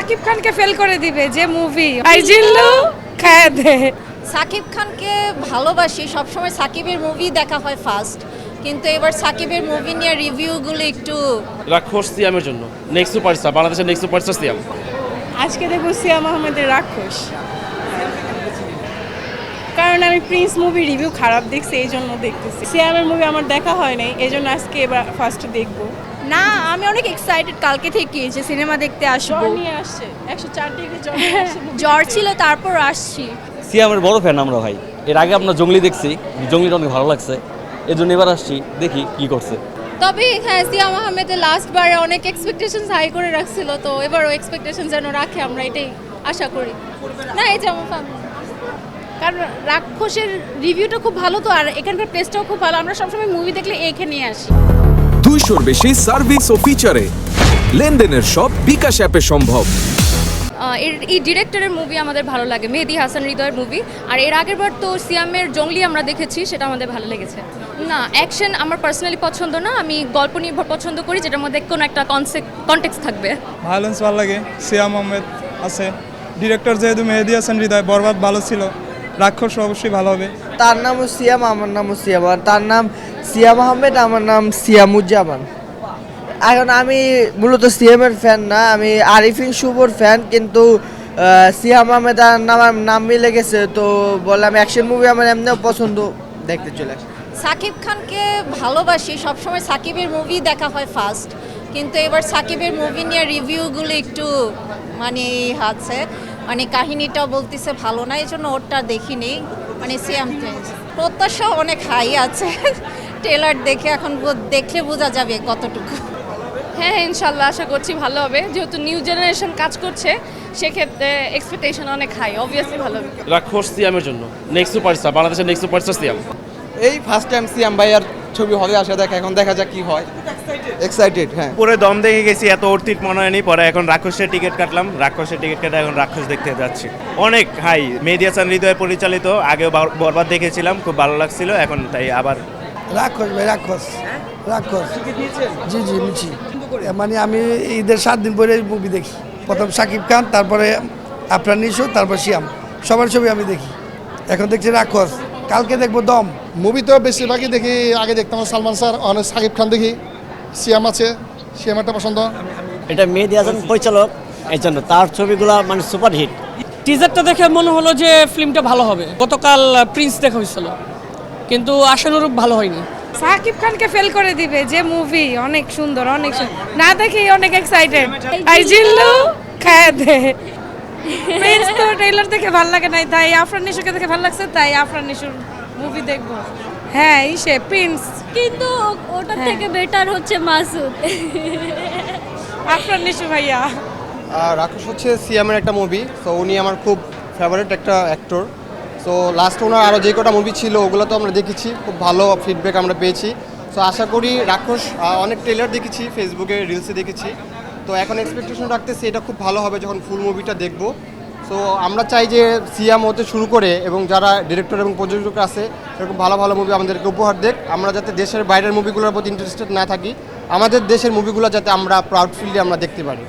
সাকিব খানকে ফেল করে দিবে যে মুভি আই জিল্লু খায় দে। সাকিব খানকে ভালোবাসি, সবসময় সাকিবের মুভি দেখা হয় ফার্স্ট, কিন্তু এবার সাকিবের মুভি নিয়ে রিভিউগুলো একটু রাক্ষস সিয়ামের জন্য নেক্সট সুপারস্টার, বাংলাদেশের নেক্সট সুপারস্টার সিয়াম। আজকে দেখবো সিয়াম আহমেদের রাক্ষস, কারণ আমি প্রিন্স মুভি রিভিউ খারাপ দেখছি এই জন্য দেখতেছি। সিয়ামের মুভি আমার দেখা হয় নাই, এই জন্য আজকে এবার ফার্স্ট দেখবো। না, আমি অনেক এক্সাইটেড কালকে থেকে যে সিনেমা দেখতে আসবো। জ্বর নিয়ে আসছে 104 ডিগ্রি জ্বর নিয়ে আসছে। জ্বর ছিল তারপর আসছি। সিয়ামের বড় ফ্যান আমরা ভাই। এর আগে আপনার জঙ্গলি দেখছি, জঙ্গলিটা অনেক ভালো লাগছে, এই জন্য এবার আসছি, দেখি কি করছে। তবে হ্যাঁ, সিয়াম আহমেদের লাস্ট বারে অনেক এক্সপেকটেশন হাই করে রাখছিল, তো এবারও এক্সপেকটেশন যেন রাখে, আমরা এটাই আশা করি। না, এই যে আমার family। কারণ রাক্ষসের রিভিউটা খুব ভালো, তো আর এখানকার প্লেসটাও খুব ভালো। আমরা সবসময় মুভি দেখলে এইখানে আসি। 200-র বেশি সার্ভিস ও ফিচারে লেনদেনের সব বিকাশ অ্যাপে সম্ভব। এই ডিরেক্টরের মুভি আমাদের ভালো লাগে, মেহেদী হাসান হৃদয়ের মুভি। আর এর আগের বার তো সিয়ামের জঙ্গলি আমরা দেখেছি, সেটা আমাদের ভালো লেগেছে। না, অ্যাকশন আমার পার্সোনালি পছন্দ না, আমি গল্প নির্ভর পছন্দ করি, যেটার মধ্যে কোনো একটা কনটেক্সট থাকবে। ভায়োলেন্স ভালো লাগে, সিয়াম আহমেদ আছে, ডিরেক্টর যেহেতু মেহেদী হাসান হৃদয়, বরবাদ ভালো ছিল, রাক্ষস অবশ্যই ভালো হবে। তার নামও সিয়াম, আমার নামও সিয়াম, আর তার নাম সিয়াম আহমেদ, আমার নাম সিয়ামুজ্জামান। এখন আমি মূলত সিয়ামের ফ্যান না, আমি আরিফিন শুভর ফ্যান, কিন্তু সিয়াম আহমেদ আর নাম মিলে গেছে, তো বললাম অ্যাকশন মুভি আমার এমনিও পছন্দ, দেখতে চলে আসি। সাকিব খানকে ভালোবাসি, সবসময় সাকিবের মুভি দেখা হয় ফার্স্ট, কিন্তু এবার সাকিবের মুভি নিয়ে রিভিউগুলো একটু মানে আছে, মানে কাহিনীটাও বলতেছে ভালো না, এই জন্য ওরটা দেখিনি। মানে সিয়াম প্রত্যাশা অনেক হাই আছে, ট্রেলার দেখে এখন দেখলে বোঝা যাবে কতটুকু। হ্যাঁ, ইনশাল্লাহ আশা করছি ভালো হবে, যেহেতু নিউ জেনারেশন কাজ করছে, সেক্ষেত্রে এক্সপেকটেশন অনেক হাই, অবভিয়াসলি ভালো হবে। রাক্ষস সিয়ামের জন্য নেক্সট সুপারস্টার, বাংলাদেশের নেক্সট সুপারস্টার সিয়াম। এই ফার্স্ট টাইম সিয়াম ভাইয়ার ছবি হলে আসে দেখা, এখন দেখা যাক কি হয়। এক্সাইটেড, হ্যাঁ। পুরো দম দেখে গেছি, এত অর্থিত মনে হয়নি। পরে এখন রাক্ষসের টিকিট কাটলাম, রাক্ষসের টিকিট কেটে এখন রাক্ষস দেখতে যাচ্ছি। অনেক হাই, মেহেদী হাসান হৃদয় পরিচালিত, আগেও বরবাদ দেখেছিলাম, খুব ভালো লাগছিল, এখন তাই আবার রাক্ষস ভাই, রাক্ষস রাক্ষস জি জি নিচ্ছি। মানে আমি ঈদের 7 দিন পরে মুভি দেখি, প্রথম সাকিব খান, তারপরে আফরান নিশো, তারপর সিয়াম, সবার ছবি আমি দেখি। এখন দেখছি রাক্ষস, কালকে দেখবো দম। মুভি তো বেশিরভাগই দেখি, আগে দেখতাম সালমান স্যার, অনেক সাকিব খান দেখি, সিয়াম আছে, সিয়াম একটা পছন্দ। এটা মেহেদী হাসান পরিচালক, এই জন্য তার ছবিগুলো মানে সুপারহিট। টিজারটা দেখে মনে হলো যে ফিল্মটা ভালো হবে। গতকাল প্রিন্স দেখা হয়েছিল, কিন্তু আশানুরূপ ভালো হয়নি। সাকিব খানকে ফেল করে দিবে যে মুভি অনেক সুন্দর, অনেক না দেখি অনেক এক্সাইটেড। আই জিল্লু খায় দে। প্রিন্স তো ট্রেলার দেখে ভালো লাগে নাই, তাই আফরান নিশোকে দেখে ভালো লাগছে, তাই আফরান নিশোর মুভি দেখবো। হ্যাঁ, সে প্রিন্স, কিন্তু ওটার থেকে বেটার হচ্ছে মাসুদ। আফরান নিশো ভাইয়া। রাক্ষস হচ্ছে সিয়ামের একটা মুভি, তো উনি আমার খুব ফেভারিট একটা অ্যাক্টর। সো লাস্ট ওনার আরও যে কটা মুভি ছিল ওগুলো তো আমরা দেখেছি, খুব ভালো ফিডব্যাক আমরা পেয়েছি। সো আশা করি রাক্ষস, অনেক ট্রেলার দেখেছি, ফেসবুকে রিলসে দেখেছি, তো এখন এক্সপেকটেশন রাখতেছি এটা খুব ভালো হবে যখন ফুল মুভিটা দেখব। সো আমরা চাই যে সিয়াম হতে শুরু করে এবং যারা ডিরেক্টর এবং প্রযোজক আছে এরকম ভালো ভালো মুভি আমাদেরকে উপহার দেখ, আমরা যাতে দেশের বাইরের মুভিগুলোর প্রতি ইন্টারেস্টেড না থাকি, আমাদের দেশের মুভিগুলো যাতে আমরা প্রাউড ফিল্ডে আমরা দেখতে পারি।